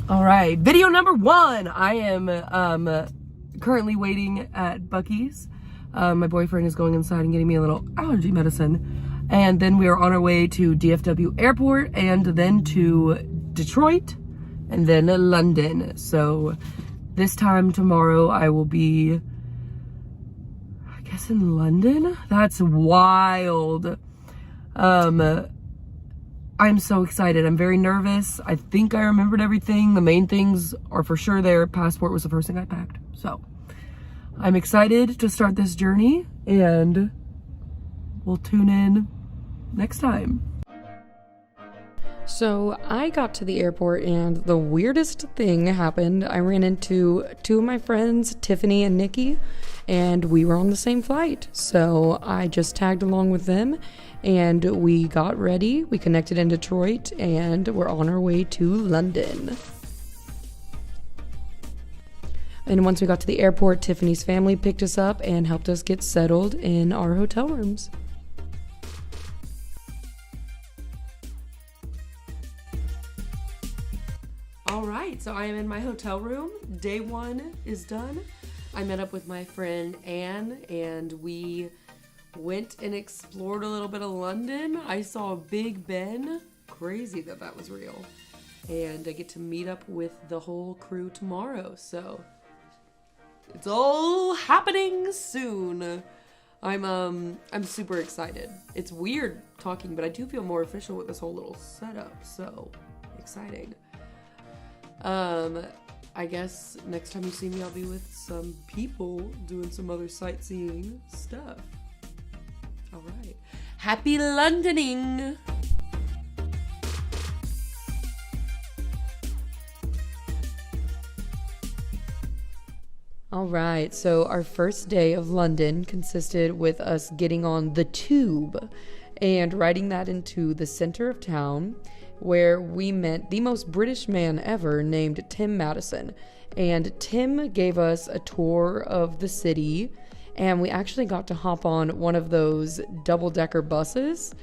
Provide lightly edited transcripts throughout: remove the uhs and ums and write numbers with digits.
All right, video number 1. I am currently waiting at Buc-ee's. My boyfriend is going inside and getting me a little allergy medicine. And then we are on our way to DFW Airport and then to Detroit and then London. So this time tomorrow I will be, I guess, in London? That's wild. I'm so excited. I'm very nervous. I think I remembered everything. The main things are for sure there. Passport was the first thing I packed. So I'm excited to start this journey, and we'll tune in next time. So I got to the airport and the weirdest thing happened. I ran into 2 of my friends, Tiffany and Nikki, and we were on the same flight. So I just tagged along with them and we got ready. We connected in Detroit and we're on our way to London. And once we got to the airport, Tiffany's family picked us up and helped us get settled in our hotel rooms. All right, so I am in my hotel room. Day 1 is done. I met up with my friend Anne and we went and explored a little bit of London. I saw Big Ben. Crazy that that was real. And I get to meet up with the whole crew tomorrow, so it's all happening soon. I'm super excited. It's weird talking, but I do feel more official with this whole little setup, so exciting. I guess next time you see me, I'll be with some people doing some other sightseeing stuff. All right. Happy Londoning! All right, so our first day of London consisted with us getting on the tube and riding that into the center of town, where we met the most British man ever named Tim Madison. And Tim gave us a tour of the city, and we actually got to hop on one of those double-decker buses.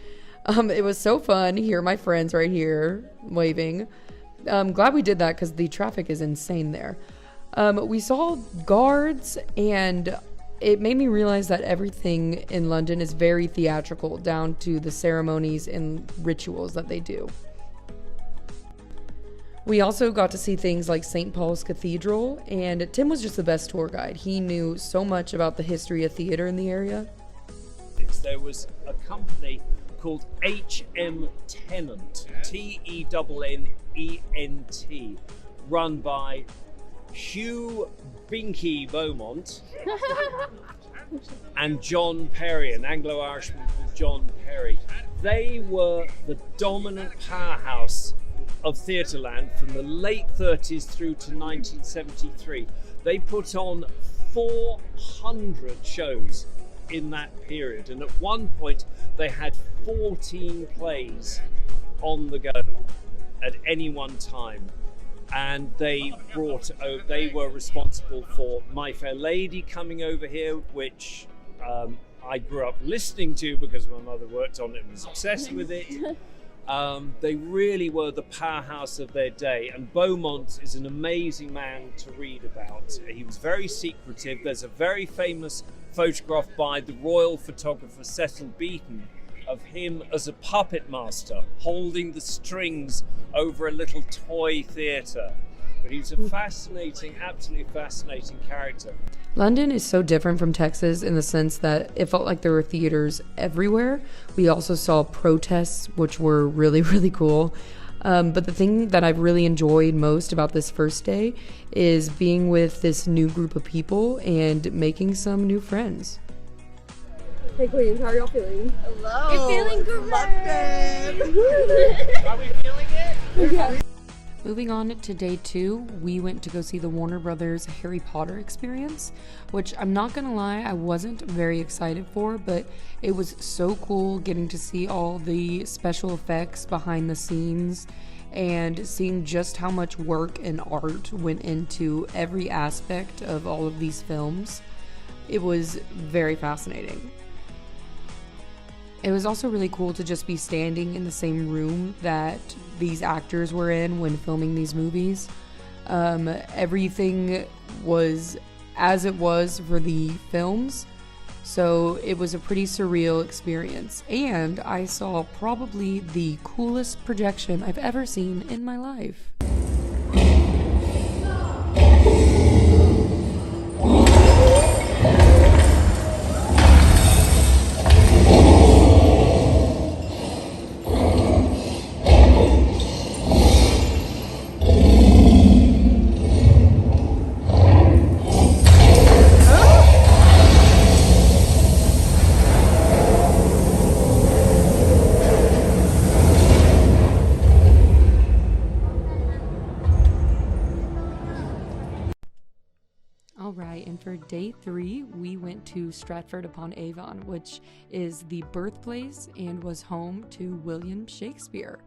It was so fun. Here, my friends right here waving. I'm glad we did that because the traffic is insane there. We saw guards, and it made me realize that everything in London is very theatrical, down to the ceremonies and rituals that they do. We also got to see things like St. Paul's Cathedral, and Tim was just the best tour guide. He knew so much about the history of theater in the area. There was a company called H.M. Tennant, Tennent, run by Hugh Binky Beaumont and John Perry, an Anglo-Irishman called John Perry. They were the dominant powerhouse of Theatreland from the late 30s through to 1973. They put on 400 shows in that period, and at one point they had 14 plays on the go at any one time. And they were responsible for My Fair Lady coming over here, which I grew up listening to because my mother worked on it and was obsessed with it. They really were the powerhouse of their day, and Beaumont is an amazing man to read about. He was very secretive. There's a very famous photograph by the royal photographer Cecil Beaton of him as a puppet master holding the strings over a little toy theatre. But he was a fascinating, absolutely fascinating character. London is so different from Texas in the sense that it felt like there were theaters everywhere. We also saw protests, which were really, really cool. But the thing that I've really enjoyed most about this first day is being with this new group of people and making some new friends. Hey Queens, how are y'all feeling? Hello. You're feeling great. Are we feeling it? Yeah. Moving on to day 2, we went to go see the Warner Brothers Harry Potter experience, which I'm not gonna lie, I wasn't very excited for, but it was so cool getting to see all the special effects behind the scenes and seeing just how much work and art went into every aspect of all of these films. It was very fascinating. It was also really cool to just be standing in the same room that these actors were in when filming these movies. Everything was as it was for the films, so it was a pretty surreal experience. And I saw probably the coolest projection I've ever seen in my life. Alright, and for day 3, we went to Stratford-upon-Avon, which is the birthplace and was home to William Shakespeare.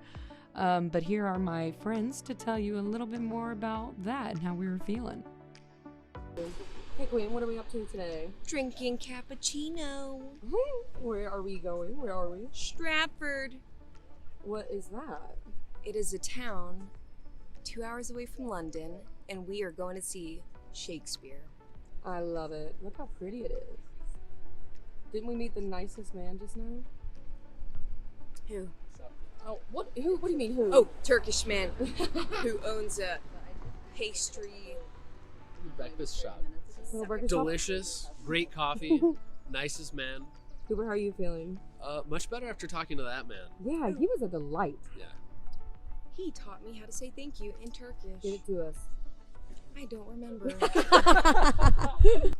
But here are my friends to tell you a little bit more about that and how we were feeling. Hey Queen, what are we up to today? Drinking cappuccino. Where are we going? Where are we? Stratford. What is that? It is a town 2 hours away from London, and we are going to see Shakespeare. I love it. Look how pretty it is. Didn't we meet the nicest man just now? Who? Oh, what? Who? What do you mean who? Oh, Turkish man who owns a pastry. Breakfast shop. Little burger shop? Delicious, great coffee, nicest man. Cooper, how are you feeling? Much better after talking to that man. Yeah, he was a delight. Yeah. He taught me how to say thank you in Turkish. Give it to us. I don't remember.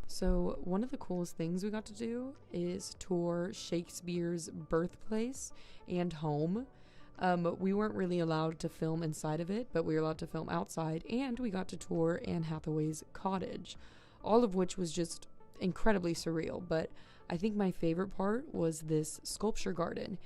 So one of the coolest things we got to do is tour Shakespeare's birthplace and home. We weren't really allowed to film inside of it, but we were allowed to film outside, and we got to tour Anne Hathaway's cottage, all of which was just incredibly surreal. But I think my favorite part was this sculpture garden.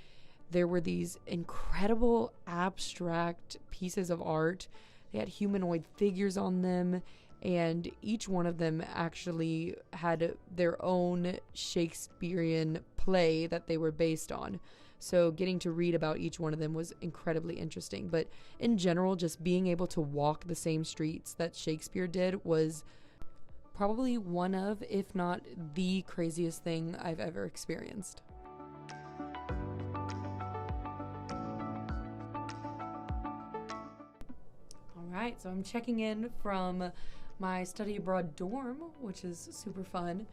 There were these incredible abstract pieces of art. They had humanoid figures on them, and each one of them actually had their own Shakespearean play that they were based on. So getting to read about each one of them was incredibly interesting. But in general, just being able to walk the same streets that Shakespeare did was probably one of, if not the craziest thing I've ever experienced. Alright, so I'm checking in from my study abroad dorm, which is super fun.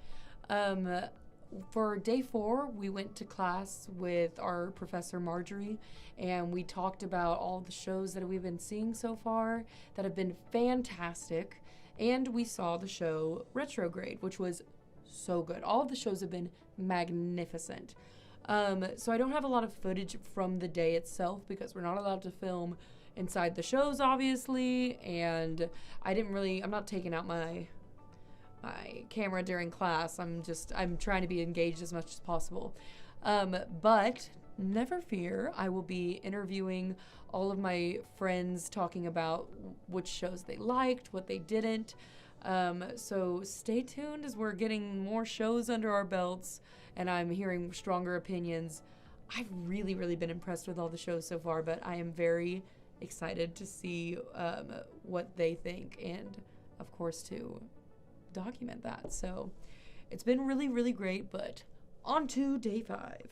For day 4, we went to class with our professor Marjorie, and we talked about all the shows that we've been seeing so far that have been fantastic, and we saw the show Retrograde, which was so good. All of the shows have been magnificent. So I don't have a lot of footage from the day itself because we're not allowed to film inside the shows, obviously, and I'm not taking out my camera during class. I'm trying to be engaged as much as possible. But never fear, I will be interviewing all of my friends, talking about which shows they liked, what they didn't. So stay tuned as we're getting more shows under our belts and I'm hearing stronger opinions. I've really, really been impressed with all the shows so far, but I am very excited to see what they think and, of course, to document that. So it's been really, really great, but on to day 5.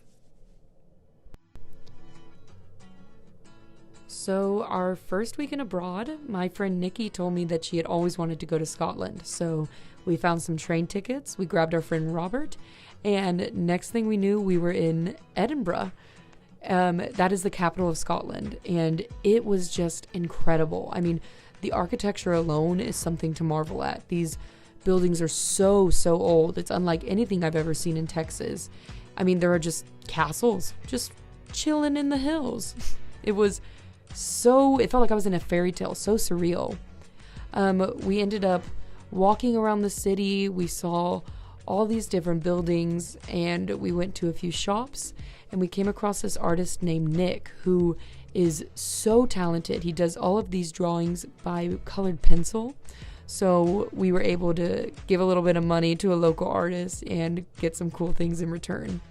So our first weekend abroad, my friend Nikki told me that she had always wanted to go to Scotland. So we found some train tickets, we grabbed our friend Robert, and next thing we knew, we were in Edinburgh. That is the capital of Scotland, and it was just incredible. I mean, the architecture alone is something to marvel at. These buildings are so old. It's unlike anything I've ever seen in Texas. I mean, there are just castles just chilling in the hills. It felt like I was in a fairy tale, so surreal. We ended up walking around the city. We saw all these different buildings, and we went to a few shops, and we came across this artist named Nick, who is so talented. He does all of these drawings by colored pencil. So we were able to give a little bit of money to a local artist and get some cool things in return,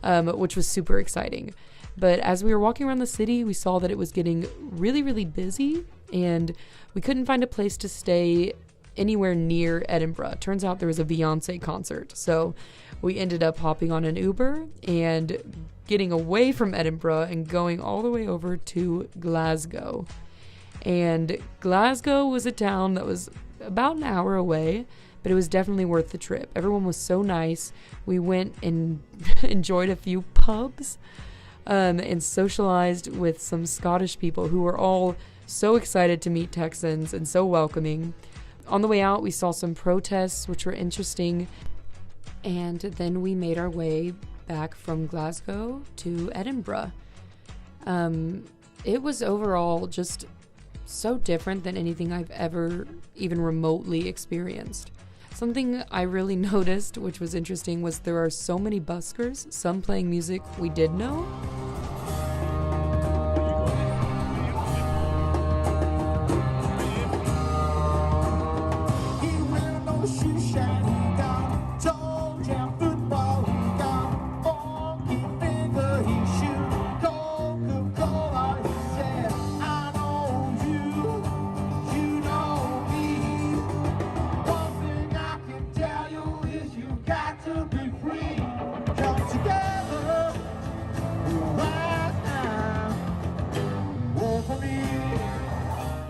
which was super exciting. But as we were walking around the city, we saw that it was getting really, really busy. and we couldn't find a place to stay anywhere near Edinburgh. Turns out there was a Beyonce concert, so we ended up hopping on an Uber and getting away from Edinburgh and going all the way over to Glasgow. And Glasgow was a town that was about an hour away, but it was definitely worth the trip. Everyone was so nice. We went and enjoyed a few pubs and socialized with some Scottish people who were all so excited to meet Texans and so welcoming. On the way out, we saw some protests, which were interesting. And then we made our way back from Glasgow to Edinburgh. It was overall just so different than anything I've ever even remotely experienced. Something I really noticed, which was interesting, was there are so many buskers, some playing music we did know.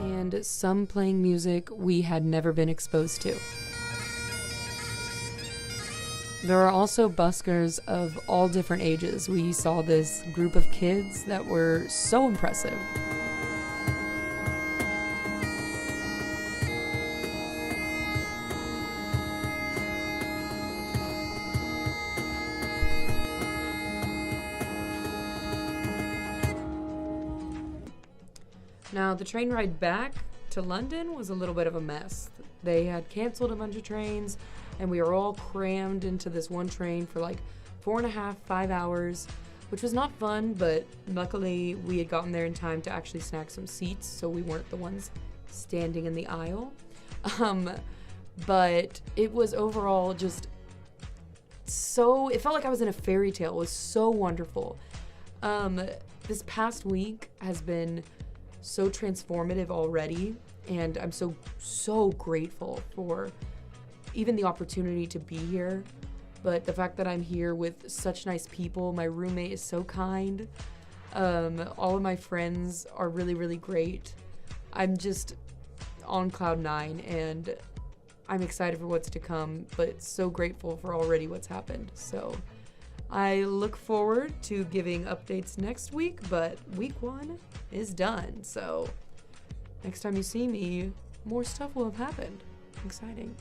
And some playing music we had never been exposed to. There are also buskers of all different ages. We saw this group of kids that were so impressive. Now, the train ride back to London was a little bit of a mess. They had canceled a bunch of trains, and we were all crammed into this one train for like 4.5, 5 hours, which was not fun, but luckily we had gotten there in time to actually snag some seats, so we weren't the ones standing in the aisle. But it was overall just so, it felt like I was in a fairy tale. It was so wonderful. This past week has been so transformative already, and I'm so grateful for even the opportunity to be here, but the fact that I'm here with such nice people. My roommate is so kind. All of my friends are really, really great. I'm just on cloud nine, and I'm excited for what's to come, but so grateful for already what's happened. So I look forward to giving updates next week, but week 1 is done. So next time you see me, more stuff will have happened. Exciting.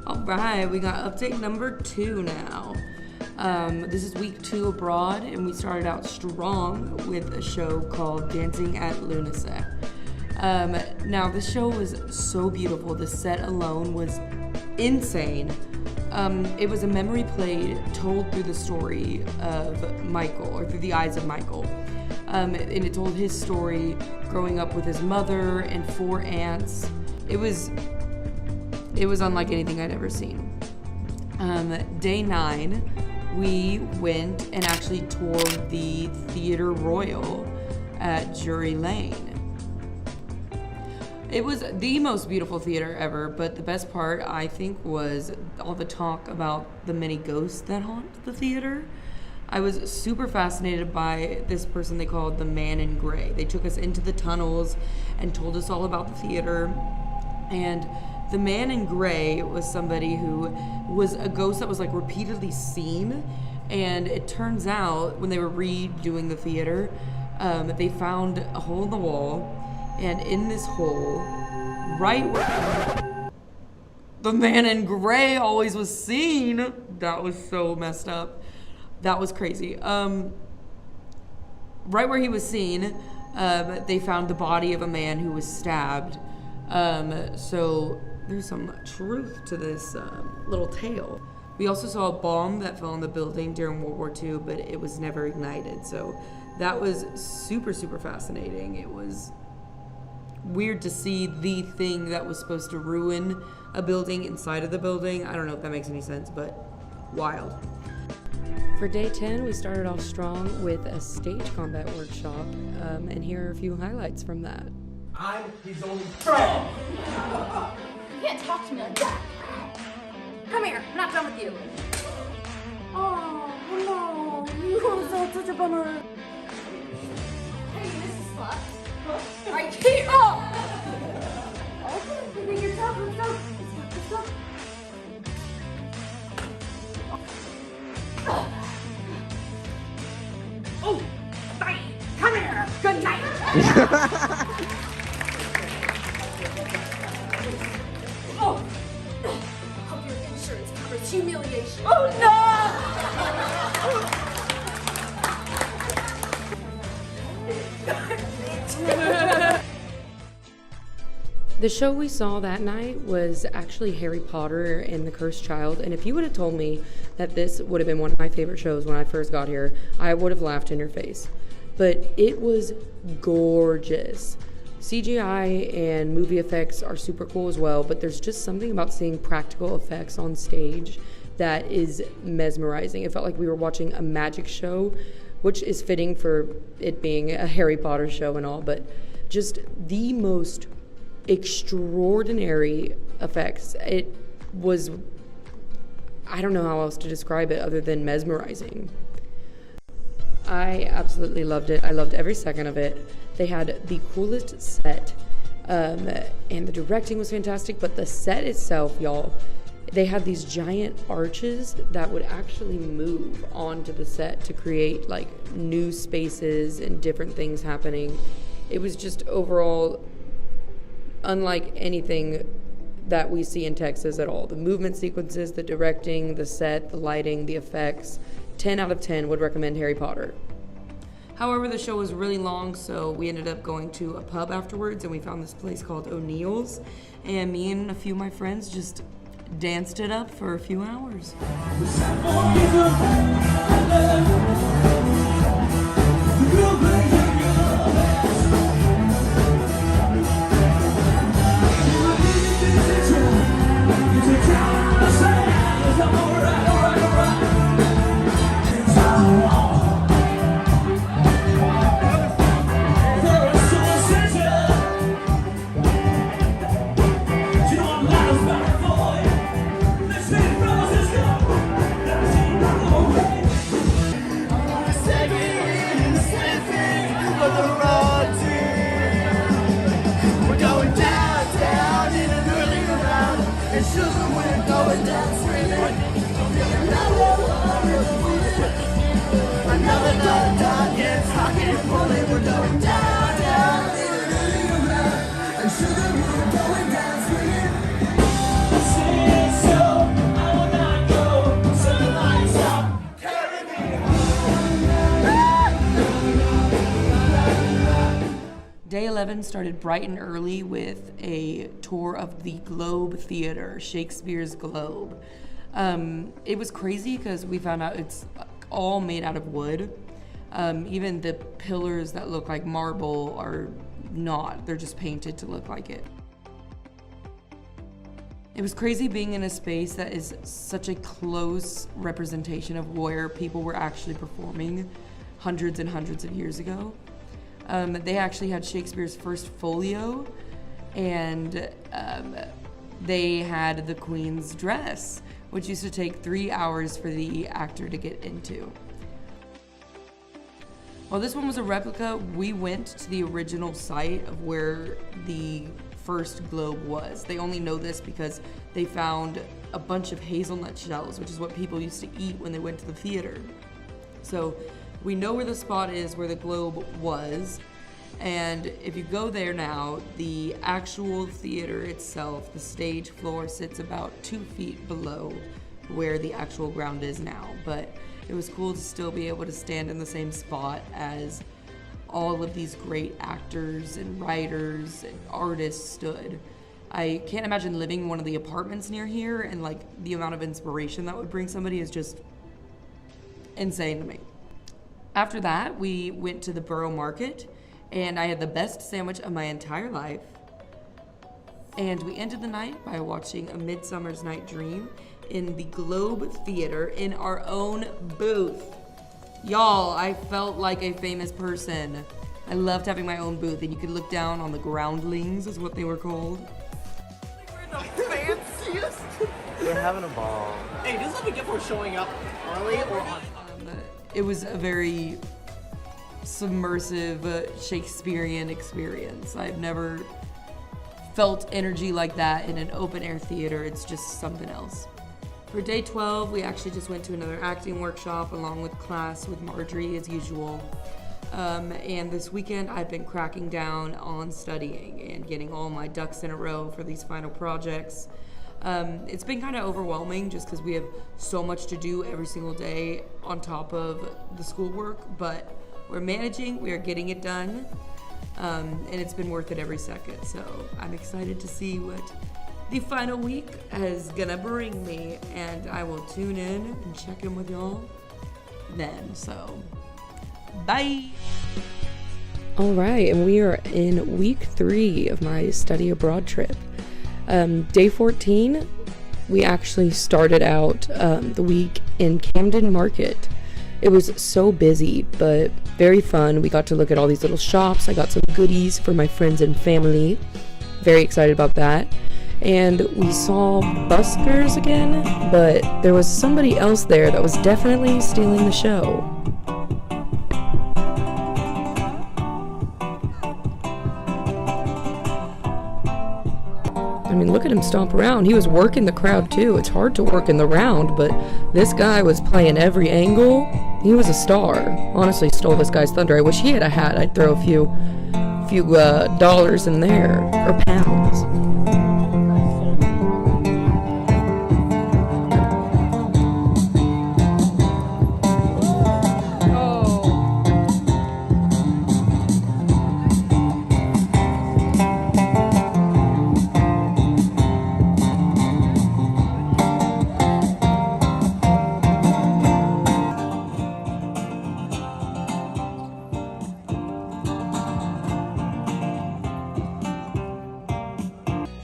All right, we got update number 2 now. This is week 2 abroad, and we started out strong with a show called Dancing at Lunasec. Now, this show was so beautiful. The set alone was insane. It was a memory play told through the story of Michael, or through the eyes of Michael. And it told his story growing up with his mother and 4 aunts. It was unlike anything I'd ever seen. Day 9, we went and actually toured the Theatre Royal at Drury Lane. It was the most beautiful theater ever, but the best part, I think, was all the talk about the many ghosts that haunt the theater. I was super fascinated by this person they called the Man in Gray. They took us into the tunnels and told us all about the theater. And the Man in Gray was somebody who was a ghost that was like repeatedly seen. And it turns out when they were redoing the theater, they found a hole in the wall. And in this hole, right where the Man in Gray always was seen, that was so messed up. That was crazy. Right where he was seen, they found the body of a man who was stabbed. So there's some truth to this little tale. We also saw a bomb that fell on the building during World War II, but it was never ignited. So that was super, super fascinating. It was weird to see the thing that was supposed to ruin a building inside of the building. I don't know if that makes any sense, but wild. For day 10, we started off strong with a stage combat workshop, and here are a few highlights from that. I'm his only friend. You can't talk to me like that. Come here, I'm not done with you. Oh, no, you are such a bummer. Hey, Mrs. Slut. Huh? Alright, keep up! Okay, you think you're tough, let's go. Let's go. Oh, night. Come here. Good night. Oh, hope your insurance covers humiliation. Oh no! The show we saw that night was actually Harry Potter and the Cursed Child, and if you would have told me that this would have been one of my favorite shows when I first got here, I would have laughed in your face. But it was gorgeous. CGI and movie effects are super cool as well, but there's just something about seeing practical effects on stage that is mesmerizing. It felt like we were watching a magic show, which is fitting for it being a Harry Potter show and all, but just the most extraordinary effects. It was, I don't know how else to describe it other than mesmerizing. I absolutely loved it. I loved every second of it. They had the coolest set, and the directing was fantastic, but the set itself, y'all, they had these giant arches that would actually move onto the set to create like new spaces and different things happening. It was just overall unlike anything that we see in Texas at all. The movement sequences, the directing, the set, the lighting, the effects. 10 out of 10 would recommend Harry Potter. However, the show was really long, so we ended up going to a pub afterwards, and we found this place called O'Neill's, and me and a few of my friends just danced it up for a few hours. Day 11 started bright and early with a tour of the Globe Theater, Shakespeare's Globe. It was crazy because we found out it's all made out of wood. Even the pillars that look like marble are not. They're just painted to look like it. It was crazy being in a space that is such a close representation of where people were actually performing hundreds and hundreds of years ago. They actually had Shakespeare's first folio, and they had the Queen's dress, which used to take 3 hours for the actor to get into. While this one was a replica, we went to the original site of where the first globe was. They only know this because they found a bunch of hazelnut shells, which is what people used to eat when they went to the theater. So we know where the spot is where the globe was, and if you go there now, the actual theater itself, the stage floor, sits about 2 feet below where the actual ground is now. But it was cool to still be able to stand in the same spot as all of these great actors and writers and artists stood. I can't imagine living in one of the apartments near here, and like the amount of inspiration that would bring somebody is just insane to me. After that, we went to the Borough Market, and I had the best sandwich of my entire life. And we ended the night by watching A Midsummer's Night Dream, in the Globe Theater in our own booth. Y'all, I felt like a famous person. I loved having my own booth, and you could look down on the groundlings, is what they were called. We're the fanciest. We're having a ball. Hey, this is what we get for showing up early or on. It was a very submersive Shakespearean experience. I've never felt energy like that in an open air theater. It's just something else. For day 12, we actually just went to another acting workshop along with class with Marjorie as usual. And this weekend I've been cracking down on studying and getting all my ducks in a row for these final projects. It's been kind of overwhelming just because we have so much to do every single day on top of the schoolwork, but we're managing, we are getting it done, and it's been worth it every second. So I'm excited to see what the final week is gonna bring me, and I will tune in and check in with y'all then. So bye. All right, and we are in week 3 of my study abroad trip. Day 14, we actually started out the week in Camden Market. It was so busy, but very fun. We got to look at all these little shops. I got some goodies for my friends and family. Very excited about that. And we saw buskers again, but there was somebody else there that was definitely stealing the show. I mean, look at him stomp around. He was working the crowd too. It's hard to work in the round, but this guy was playing every angle. He was a star. Honestly, stole this guy's thunder. I wish he had a hat. I'd throw a few dollars in there, or pounds.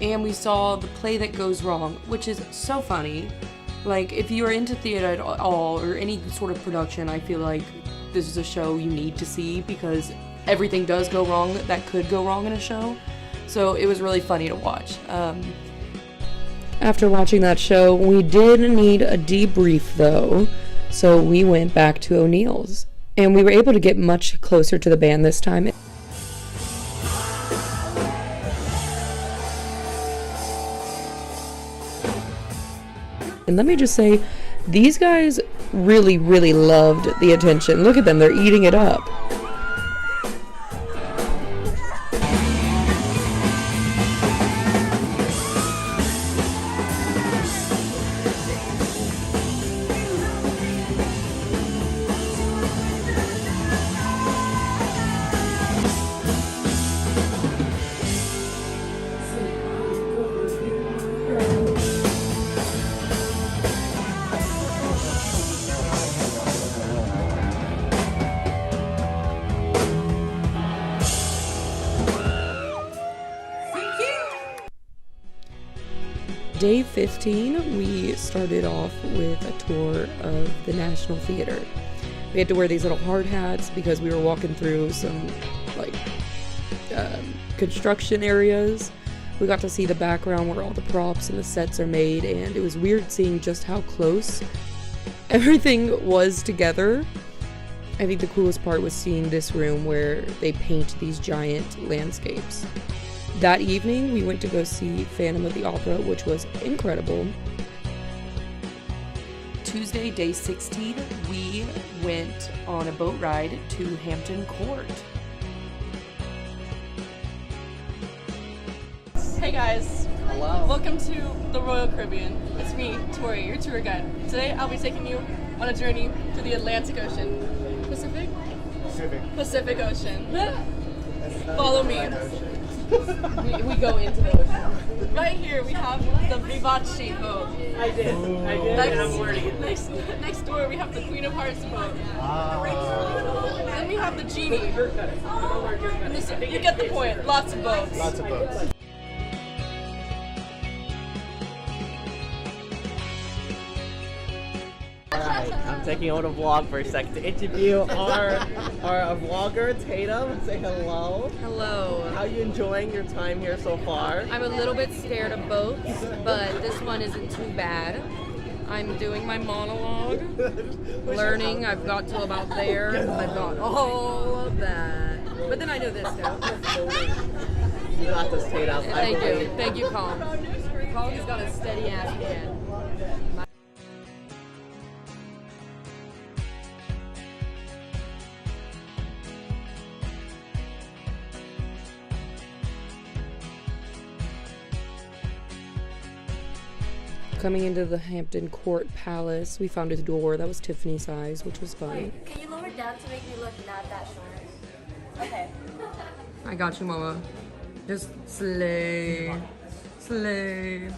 And we saw The Play That Goes Wrong, which is so funny. Like, if you are into theater at all, or any sort of production, I feel like this is a show you need to see, because everything does go wrong that could go wrong in a show. So it was really funny to watch. After watching that show, we did need a debrief though, so we went back to O'Neill's. And we were able to get much closer to the band this time. And let me just say, these guys really, really loved the attention. Look at them, they're eating it up. Day 15, we started off with a tour of the National Theater. We had to wear these little hard hats because we were walking through some, construction areas. We got to see the background where all the props and the sets are made, and it was weird seeing just how close everything was together. I think the coolest part was seeing this room where they paint these giant landscapes. That evening, we went to go see Phantom of the Opera, which was incredible. Tuesday, day 16, we went on a boat ride to Hampton Court. Hey guys. Hello. Welcome to the Royal Caribbean. It's me, Tori, your tour guide. Today I'll be taking you on a journey to the Atlantic Ocean. Pacific Ocean. Follow me. We go into the ocean. Right here we have the Vivace boat. I did. Next door we have the Queen of Hearts boat. Then we have the Genie. You get the point. Lots of boats. Lots of boats. Alright, I'm taking over the vlog for a second to interview our vlogger, Tatum. Say hello. Hello. How are you enjoying your time here so far? I'm a little bit scared of boats, but this one isn't too bad. I'm doing my monologue, learning. I've got to about there. I've got all of that. But then I know this now. You got this, Tatum. Thank you. Thank you, Colin. Colin's got a steady ass hand. Coming into the Hampton Court Palace, we found a door that was Tiffany size, which was fun. Can you lower down to make me look not that short? Okay. I got you, mama. Just slay. Slay.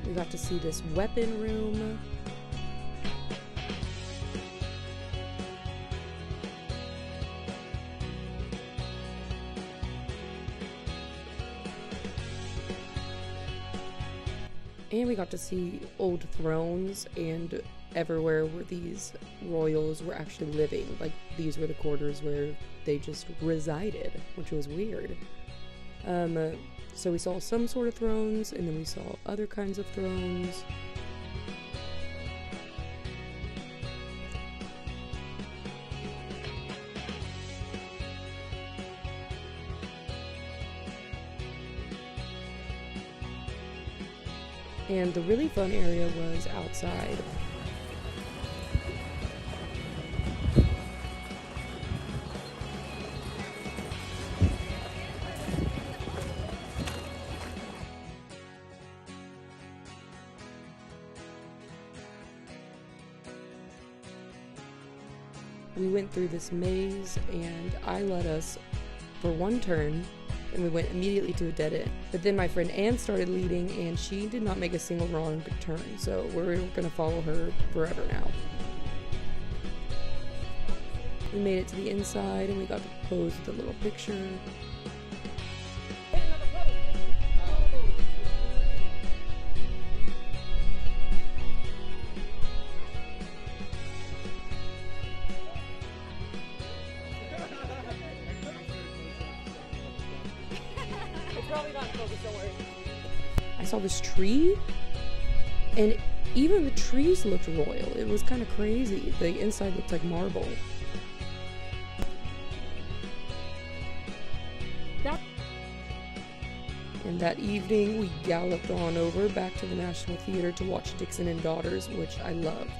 We got to see this weapon room. And we got to see old thrones, and everywhere where these royals were actually living. Like, these were the quarters where they just resided, which was weird. So we saw some sort of thrones, and then we saw other kinds of thrones. And the really fun area was outside. We went through this maze, and I led us for one turn, and we went immediately to a dead end. But then my friend Anne started leading, and she did not make a single wrong turn, so we're gonna follow her forever now. We made it to the inside, and we got to pose with a little picture. I saw this tree, and even the trees looked royal. It was kind of crazy. The inside looked like marble. And that evening, we galloped on over back to the National Theater to watch Dixon and Daughters, which I loved.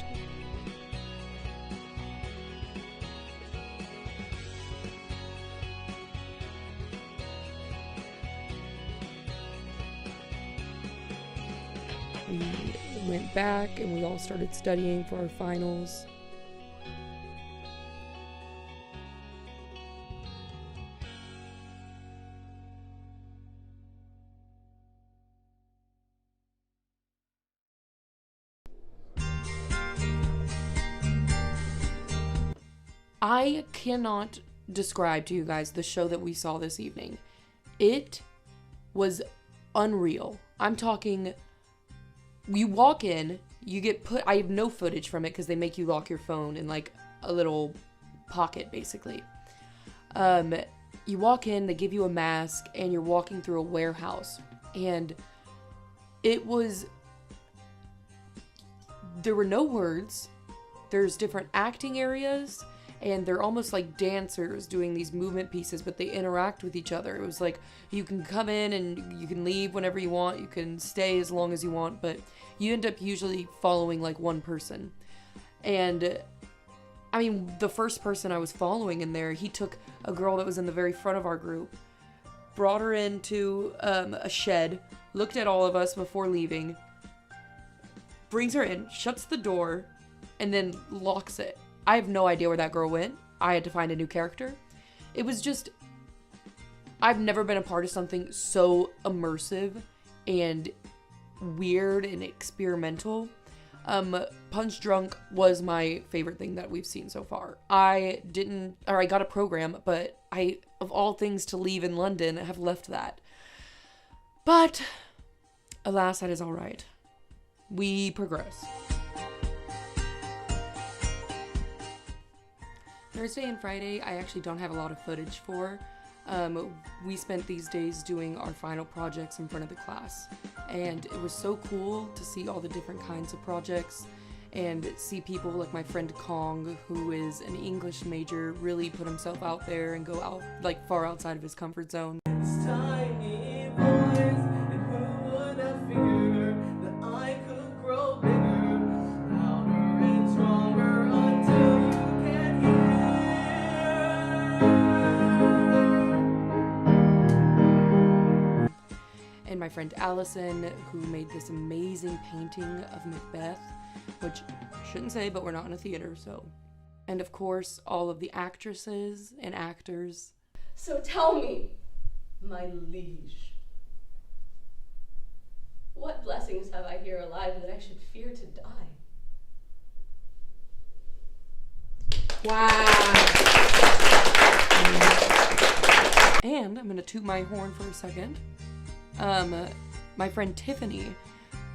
We went back and we all started studying for our finals. I cannot describe to you guys the show that we saw this evening. It was unreal. I'm talking, you walk in, you get put, I have no footage from it because they make you lock your phone in like a little pocket basically. You walk in, they give you a mask, and you're walking through a warehouse. And it was, there were no words. There's different acting areas, and they're almost like dancers doing these movement pieces, but they interact with each other. It was like, you can come in and you can leave whenever you want, you can stay as long as you want, but you end up usually following like one person. And I mean, the first person I was following in there, he took a girl that was in the very front of our group, brought her into a shed, looked at all of us before leaving, brings her in, shuts the door, and then locks it. I have no idea where that girl went. I had to find a new character. It was just I've never been a part of something so immersive and weird and experimental. Punch Drunk was my favorite thing that we've seen so far. I got a program, but of all things to leave in London, have left that. But, alas, that is alright. We progress. Thursday and Friday, I actually don't have a lot of footage for. We spent these days doing our final projects in front of the class, and it was so cool to see all the different kinds of projects and see people like my friend Kong, who is an English major, really put himself out there and go out like far outside of his comfort zone. Tiny boys, and who would have figured that I could grow bigger, louder and stronger until you can hear. And my friend Allison, who made this amazing painting of Macbeth, which I shouldn't say, but we're not in a theater, so. And of course, all of the actresses and actors. So tell me, my liege, what blessings have I here alive that I should fear to die? Wow. And I'm gonna toot my horn for a second. My friend Tiffany,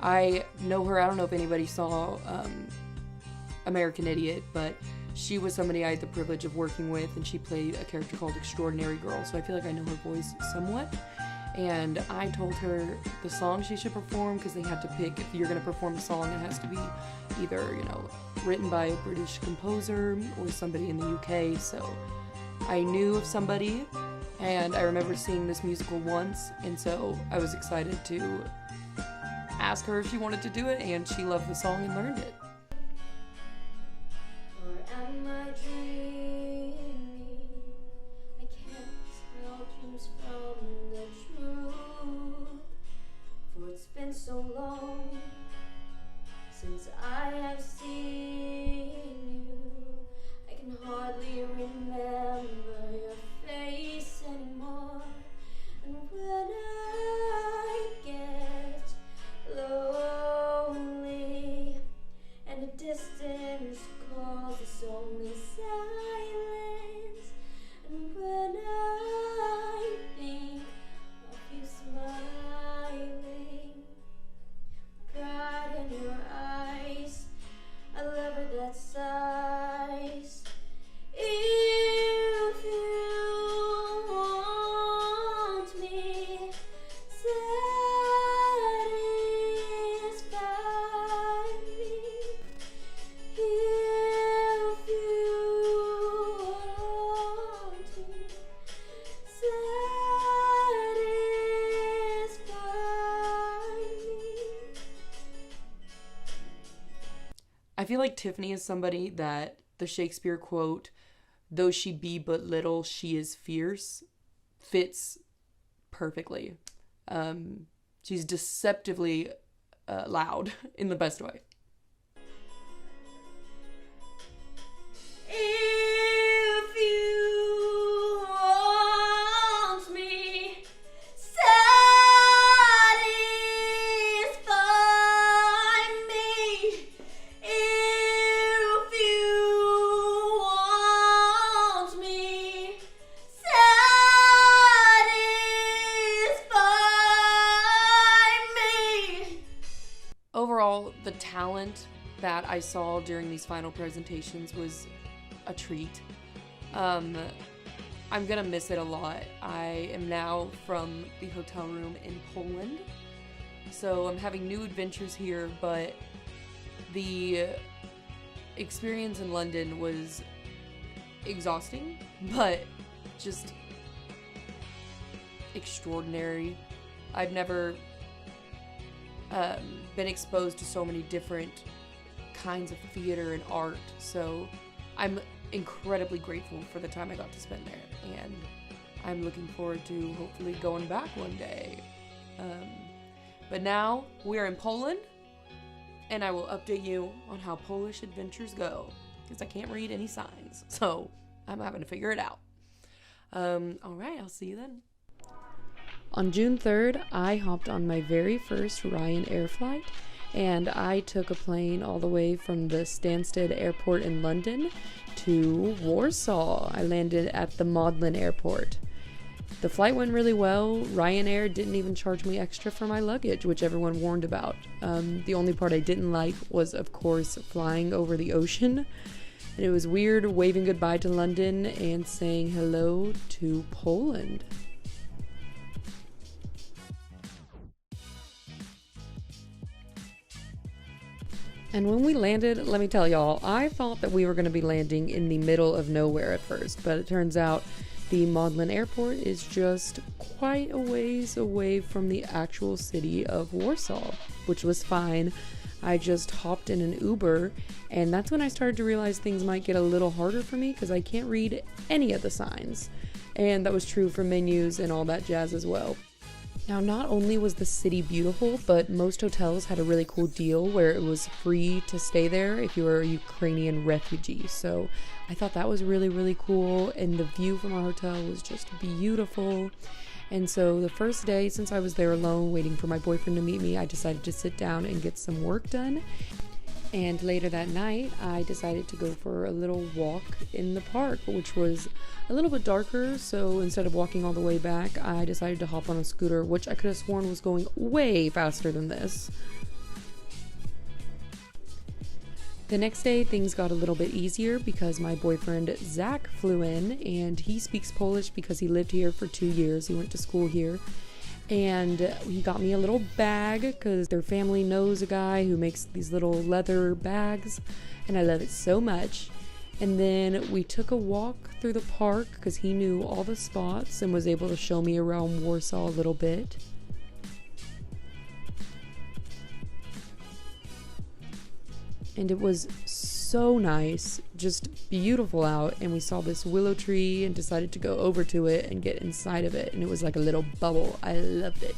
I know her, I don't know if anybody saw American Idiot, but she was somebody I had the privilege of working with, and she played a character called Extraordinary Girl, so I feel like I know her voice somewhat. And I told her the song she should perform, because they had to pick, if you're going to perform a song, it has to be either, written by a British composer or somebody in the UK, so I knew of somebody, and I remember seeing this musical once, and so I was excited to ask her if she wanted to do it, and she loved the song and learned it. Or am I dreaming? I can't tell dreams from the truth, for it's been so long since I have seen you. I can hardly remember your face anymore, and when I get lonely and the distance calls, it's only silence, and when I think of you smiling, pride in your eyes, a lover that sighs. If you want me, satisfy me. If you want me, satisfy me. I feel like Tiffany is somebody that the Shakespeare quote, "Though she be but little, she is fierce," fits perfectly. She's deceptively loud in the best way. If you want me, satisfy me. If you want me, satisfy me. Overall, the talent that I saw during these final presentations was a treat. I'm gonna miss it a lot. I am now from the hotel room in Poland, so I'm having new adventures here, but the experience in London was exhausting, but just extraordinary. I've never been exposed to so many different kinds of theater and art, so I'm incredibly grateful for the time I got to spend there, and I'm looking forward to hopefully going back one day. But now we are in Poland, and I will update you on how Polish adventures go, because I can't read any signs, so I'm having to figure it out. Alright, I'll see you then. On June 3rd, I hopped on my very first Ryanair flight, and I took a plane all the way from the Stansted Airport in London to Warsaw. I landed at the Modlin Airport. The flight went really well. Ryanair didn't even charge me extra for my luggage, which everyone warned about. The only part I didn't like was, of course, flying over the ocean. And it was weird waving goodbye to London and saying hello to Poland. And when we landed, let me tell y'all, I thought that we were going to be landing in the middle of nowhere at first, but it turns out the Modlin Airport is just quite a ways away from the actual city of Warsaw, which was fine. I just hopped in an Uber, and that's when I started to realize things might get a little harder for me because I can't read any of the signs. And that was true for menus and all that jazz as well. Now, not only was the city beautiful, but most hotels had a really cool deal where it was free to stay there if you were a Ukrainian refugee. So I thought that was really, really cool, and the view from our hotel was just beautiful. And so the first day, since I was there alone waiting for my boyfriend to meet me, I decided to sit down and get some work done. And later that night, I decided to go for a little walk in the park, which was a little bit darker. So instead of walking all the way back, I decided to hop on a scooter, which I could have sworn was going way faster than this. The next day, things got a little bit easier because my boyfriend Zach flew in, and he speaks Polish because he lived here for 2 years. He went to school here. And he got me a little bag because their family knows a guy who makes these little leather bags, and I love it so much. And then we took a walk through the park because he knew all the spots and was able to show me around Warsaw a little bit. And it was so nice, just beautiful out, and we saw this willow tree and decided to go over to it and get inside of it, and it was like a little bubble. I loved it.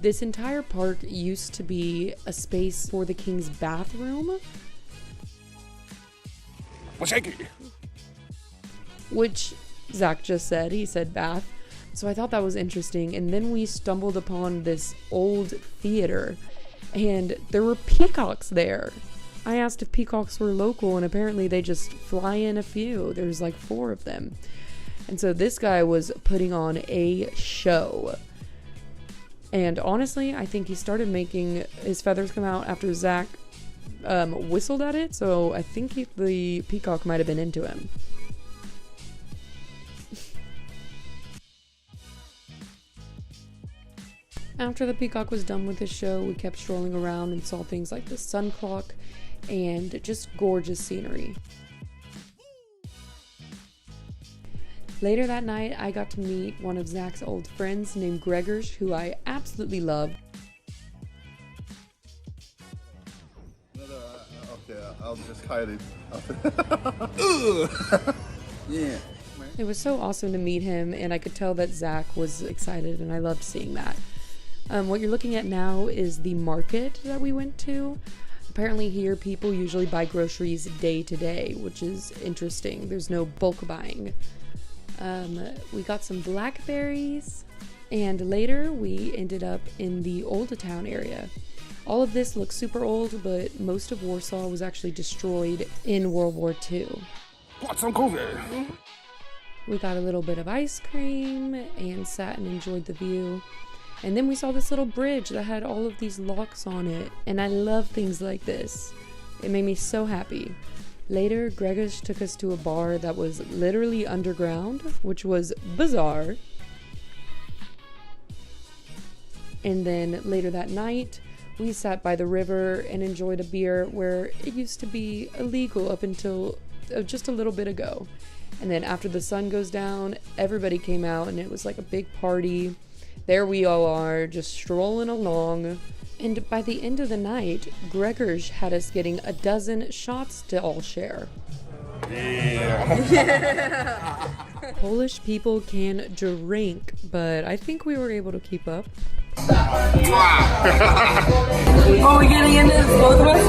This entire park used to be a space for the king's bathroom, which Zach just said. He said bath. So I thought that was interesting, and then we stumbled upon this old theater, and there were peacocks there. I asked if peacocks were local, and apparently they just fly in a few. There's like 4 of them. And so this guy was putting on a show. And honestly, I think he started making his feathers come out after Zach whistled at it, so I think the peacock might have been into him. After the peacock was done with his show, we kept strolling around and saw things like the sun clock and just gorgeous scenery. Later that night, I got to meet one of Zach's old friends named Gregors, who I absolutely love. Okay, I'll just hide it. Yeah. It was so awesome to meet him, and I could tell that Zach was excited, and I loved seeing that. What you're looking at now is the market that we went to. Apparently here people usually buy groceries day to day, which is interesting. There's no bulk buying. We got some blackberries, and later we ended up in the Old Town area. All of this looks super old, but most of Warsaw was actually destroyed in World War II. We got a little bit of ice cream and sat and enjoyed the view. And then we saw this little bridge that had all of these locks on it, and I love things like this. It made me so happy. Later, Gregors took us to a bar that was literally underground, which was bizarre. And then later that night, we sat by the river and enjoyed a beer where it used to be illegal up until just a little bit ago. And then after the sun goes down, everybody came out and it was like a big party. There we all are, just strolling along. And by the end of the night, Gregors had us getting 12 shots to all share. Yeah. Polish people can drink, but I think we were able to keep up. Are we getting into this, both of us?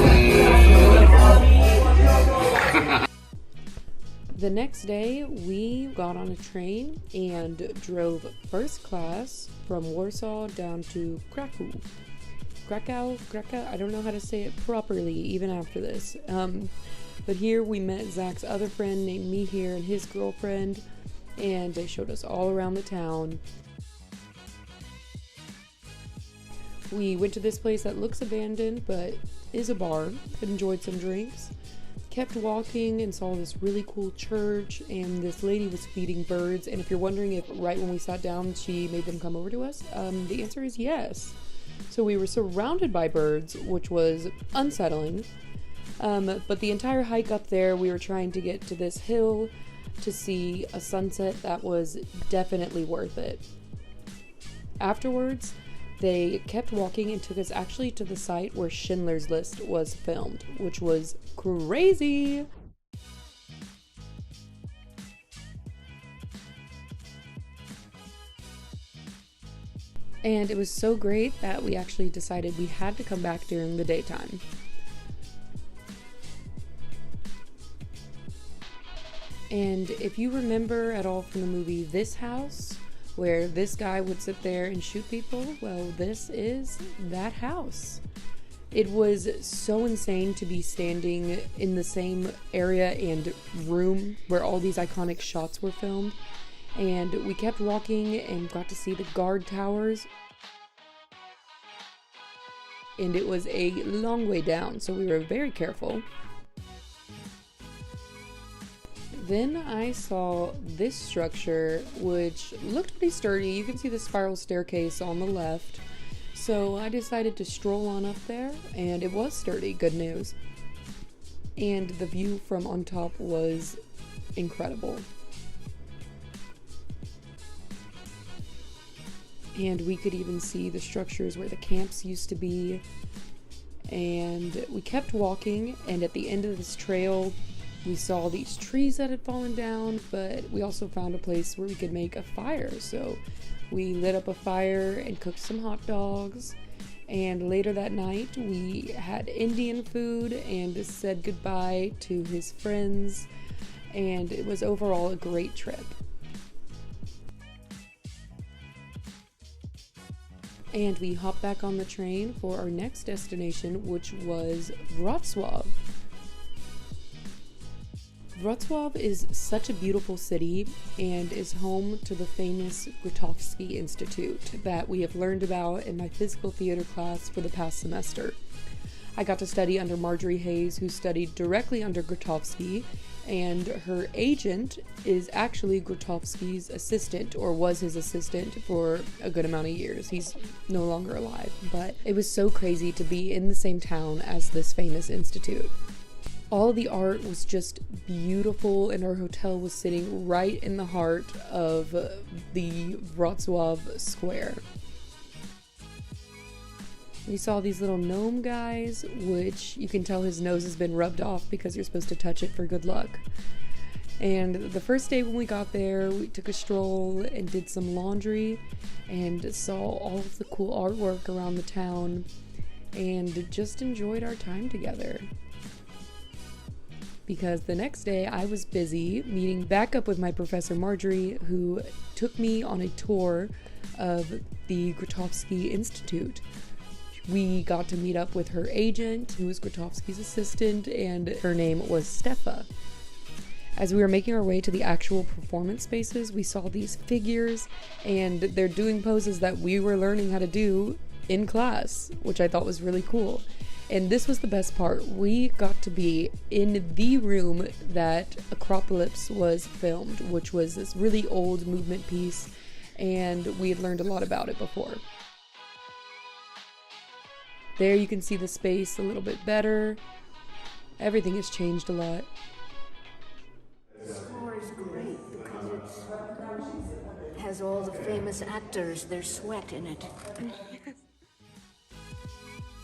The next day, we got on a train and drove first class from Warsaw down to Krakow. Krakow, I don't know how to say it properly even after this. But here we met Zach's other friend named Mihir and his girlfriend, and they showed us all around the town. We went to this place that looks abandoned but is a bar, enjoyed some drinks, kept walking and saw this really cool church, and this lady was feeding birds. And if you're wondering if right when we sat down she made them come over to us, the answer is yes. So we were surrounded by birds, which was unsettling. But the entire hike up there, we were trying to get to this hill to see a sunset that was definitely worth it. Afterwards, they kept walking and took us actually to the site where Schindler's List was filmed, which was crazy. And it was so great that we actually decided we had to come back during the daytime. And if you remember at all from the movie This House, where this guy would sit there and shoot people, well, this is that house. It was so insane to be standing in the same area and room where all these iconic shots were filmed. And we kept walking and got to see the guard towers. And it was a long way down, so we were very careful. Then I saw this structure, which looked pretty sturdy. You can see the spiral staircase on the left. So I decided to stroll on up there, and it was sturdy, good news. And the view from on top was incredible. And we could even see the structures where the camps used to be. And we kept walking, and at the end of this trail, we saw these trees that had fallen down, but we also found a place where we could make a fire. So we lit up a fire and cooked some hot dogs. And later that night, we had Indian food and said goodbye to his friends. And it was overall a great trip. And we hopped back on the train for our next destination, which was Wrocław. Wrocław is such a beautiful city and is home to the famous Grotowski Institute that we have learned about in my physical theater class for the past semester. I got to study under Marjorie Hayes, who studied directly under Grotowski, and her agent is actually Grotowski's assistant, or was his assistant for a good amount of years. He's no longer alive, but it was so crazy to be in the same town as this famous institute. All the art was just beautiful, and our hotel was sitting right in the heart of the Wrocław Square. We saw these little gnome guys, which you can tell his nose has been rubbed off because you're supposed to touch it for good luck. And the first day when we got there, we took a stroll and did some laundry and saw all of the cool artwork around the town and just enjoyed our time together. Because the next day I was busy meeting back up with my professor Marjorie, who took me on a tour of the Grotowski Institute. We got to meet up with her agent, who was Grotowski's assistant, and her name was Stefa. As we were making our way to the actual performance spaces, we saw these figures, and they're doing poses that we were learning how to do in class, which I thought was really cool. And this was the best part. We got to be in the room that Acropolis was filmed, which was this really old movement piece, and we had learned a lot about it before. There you can see the space a little bit better. Everything has changed a lot. This floor is great because it has all the famous actors, their sweat in it.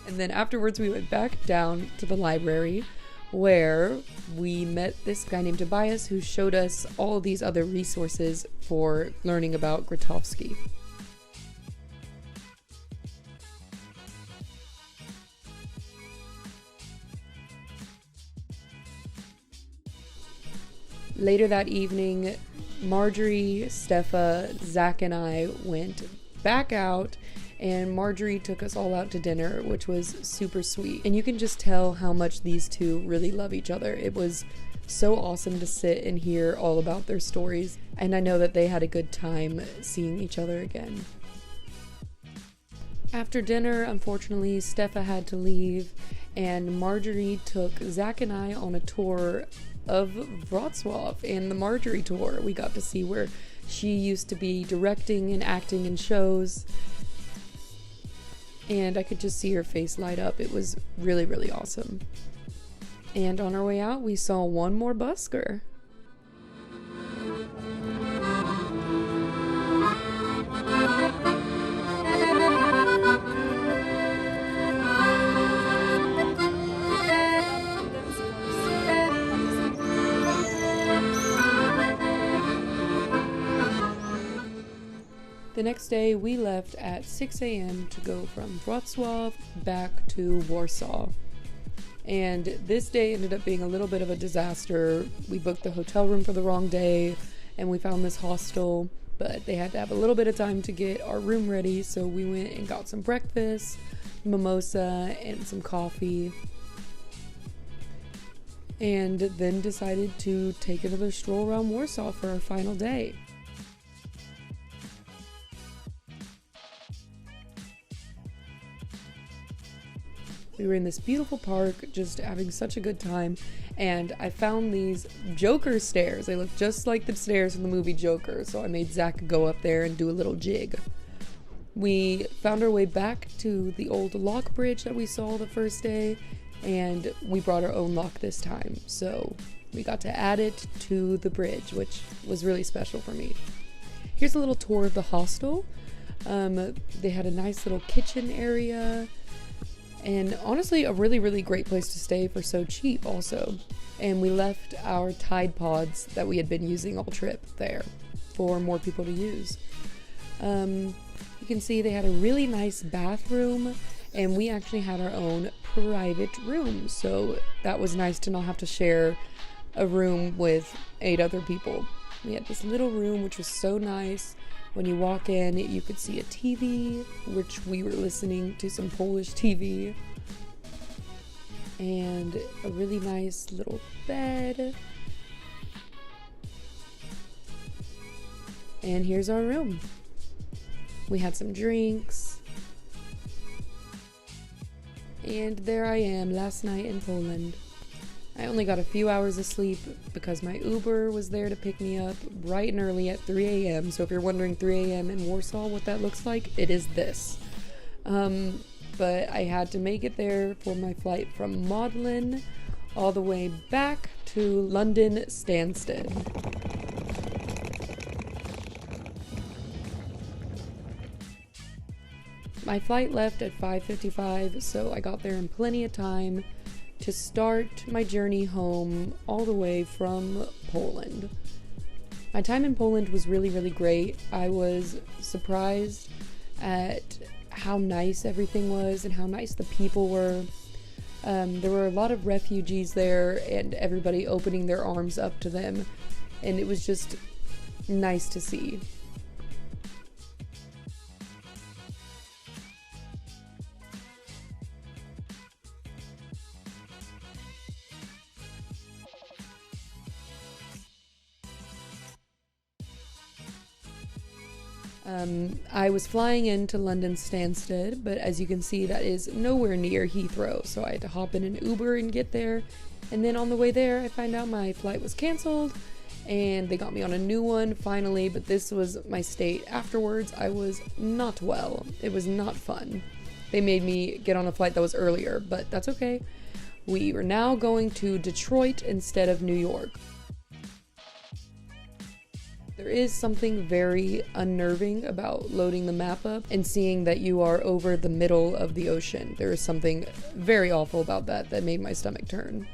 And then afterwards we went back down to the library, where we met this guy named Tobias, who showed us all of these other resources for learning about Grotowski. Later that evening, Marjorie, Steffa, Zach, and I went back out, and Marjorie took us all out to dinner, which was super sweet. And you can just tell how much these two really love each other. It was so awesome to sit and hear all about their stories, and I know that they had a good time seeing each other again. After dinner, unfortunately, Steffa had to leave, and Marjorie took Zach and I on a tour of Wrocław and the Marjorie tour. We got to see where she used to be directing and acting in shows, and I could just see her face light up. It was really, really awesome. And on our way out, we saw one more busker. The next day, we left at 6 a.m. to go from Wrocław back to Warsaw. And this day ended up being a little bit of a disaster. We booked the hotel room for the wrong day, and we found this hostel, but they had to have a little bit of time to get our room ready, so we went and got some breakfast, mimosa, and some coffee, and then decided to take another stroll around Warsaw for our final day. We were in this beautiful park, just having such a good time, and I found these Joker stairs. They look just like the stairs from the movie Joker, so I made Zach go up there and do a little jig. We found our way back to the old lock bridge that we saw the first day, and we brought our own lock this time, so we got to add it to the bridge, which was really special for me. Here's a little tour of the hostel. They had a nice little kitchen area, and honestly, a really, really great place to stay for so cheap also. And we left our Tide Pods that we had been using all trip there for more people to use. You can see they had a really nice bathroom, and we actually had our own private room. So that was nice to not have to share a room with 8 other people. We had this little room, which was so nice. When you walk in, you could see a TV, which we were listening to some Polish TV, and a really nice little bed. And here's our room. We had some drinks. And there I am last night in Poland. I only got a few hours of sleep because my Uber was there to pick me up bright and early at 3 a.m. So if you're wondering 3 a.m. in Warsaw what that looks like, it is this. But I had to make it there for my flight from Modlin all the way back to London Stansted. My flight left at 5:55, so I got there in plenty of time to start my journey home all the way from Poland. My time in Poland was really, really great. I was surprised at how nice everything was and how nice the people were. There were a lot of refugees there, and everybody opening their arms up to them, and it was just nice to see. I was flying into London Stansted, but as you can see, that is nowhere near Heathrow, so I had to hop in an Uber and get there. And then on the way there, I find out my flight was canceled, and they got me on a new one finally, but this was my state afterwards. I was not well. It was not fun. They made me get on a flight that was earlier, but that's okay. We were now going to Detroit instead of New York. There is something very unnerving about loading the map up and seeing that you are over the middle of the ocean. There is something very awful about that made my stomach turn.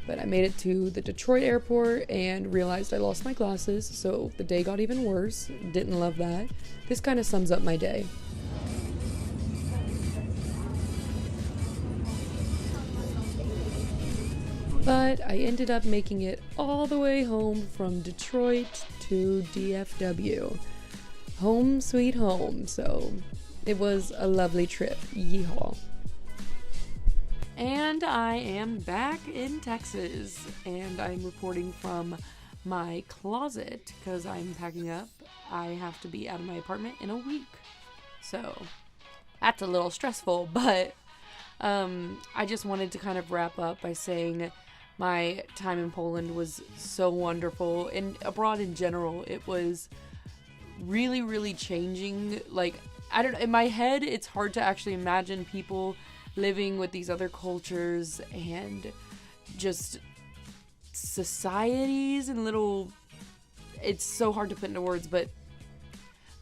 But I made it to the Detroit airport and realized I lost my glasses, so the day got even worse. Didn't love that. This kind of sums up my day. But I ended up making it all the way home from Detroit to DFW. Home sweet home, so it was a lovely trip. Yeehaw. And I am back in Texas, and I'm reporting from my closet because I'm packing up. I have to be out of my apartment in a week, so that's a little stressful, but I just wanted to kind of wrap up by saying my time in Poland was so wonderful, and abroad in general, it was really, really changing. Like, I don't know, in my head, it's hard to actually imagine people living with these other cultures and just societies and little, it's so hard to put into words, but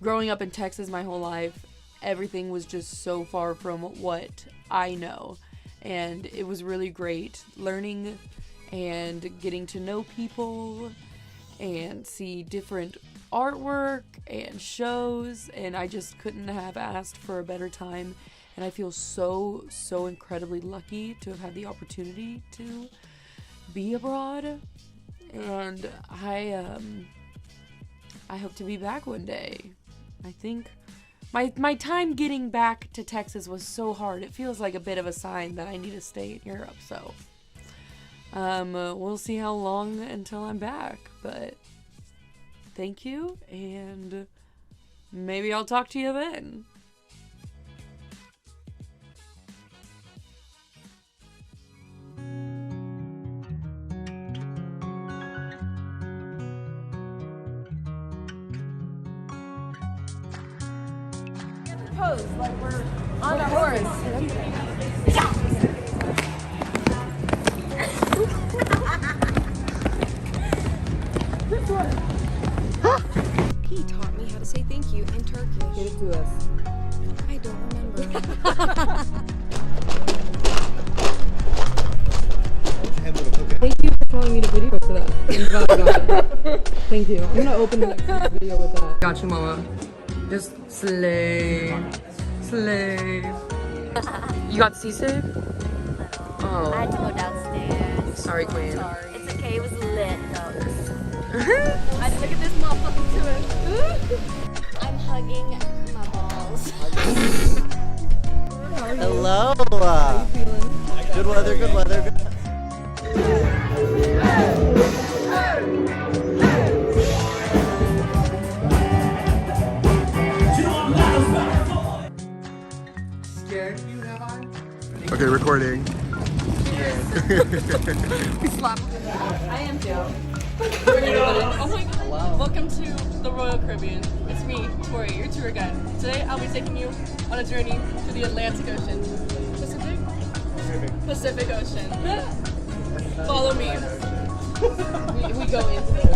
growing up in Texas my whole life, everything was just so far from what I know, and it was really great learning and getting to know people and see different artwork and shows, and I just couldn't have asked for a better time. And I feel so incredibly lucky to have had the opportunity to be abroad. And I hope to be back one day. I think my time getting back to Texas was so hard. It feels like a bit of a sign that I need to stay in Europe. So we'll see how long until I'm back. But thank you, and maybe I'll talk to you then. Pose like we're on a horse. He taught me how to say thank you in Turkish. Get it to us. I don't remember. Thank you for telling me to video for that. Thank you. I'm gonna open the next video with that. Got you, mama. Just slay. Slay. You got seasick? Oh. I had to go downstairs. Sorry, queen. Sorry. It's okay, it was lit though. I had to look at this motherfucking tour. I'm hugging my balls. Hello. How you feeling? Good weather, good weather. Okay, recording. We slapped. I am Joe. Oh my god. Welcome to the Royal Caribbean. It's me, Tori, your tour guide. Today I'll be taking you on a journey to the Atlantic Ocean. Pacific Ocean. Follow me. We go into it.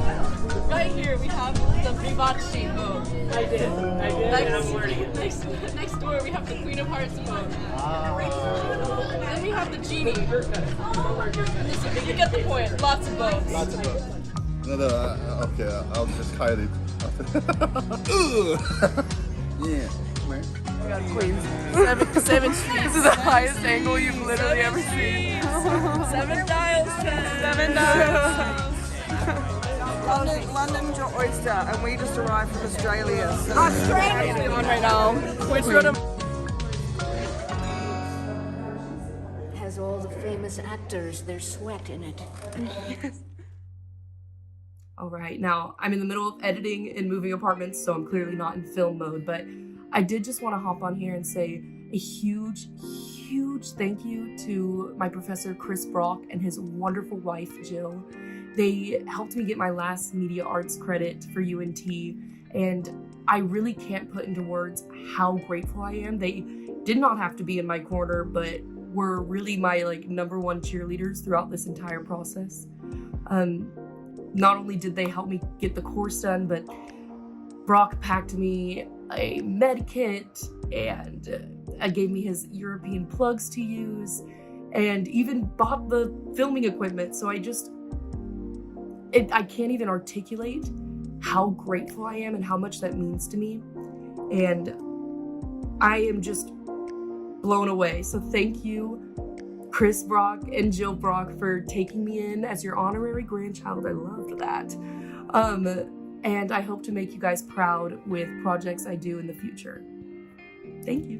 Right here we have the Vivace boat. I did. I'm learning it. Next door we have the Queen of Hearts boat. Then we have the Genie. You get the point. Lots of boats. No, okay, I'll just hide it. Yeah, come here. We got Queens. 7 streets. This is the highest angle you've literally ever seen. 7 dials. 7 dials. London to Oyster, and we just arrived from Australia. So Australia on right now. Which road Has all the famous actors, their sweat in it. Alright, now I'm in the middle of editing and moving apartments, so I'm clearly not in film mode, but I did just want to hop on here and say a huge thank you to my professor Chris Brock and his wonderful wife Jill. They helped me get my last media arts credit for UNT, and I really can't put into words how grateful I am. They did not have to be in my corner, but were really my number one cheerleaders throughout this entire process. Not only did they help me get the course done, but Brock packed me a med kit and gave me his European plugs to use, and even bought the filming equipment. So I can't even articulate how grateful I am and how much that means to me. And I am just blown away. So thank you, Chris Brock and Jill Brock for taking me in as your honorary grandchild. I loved that. And I hope to make you guys proud with projects I do in the future. Thank you.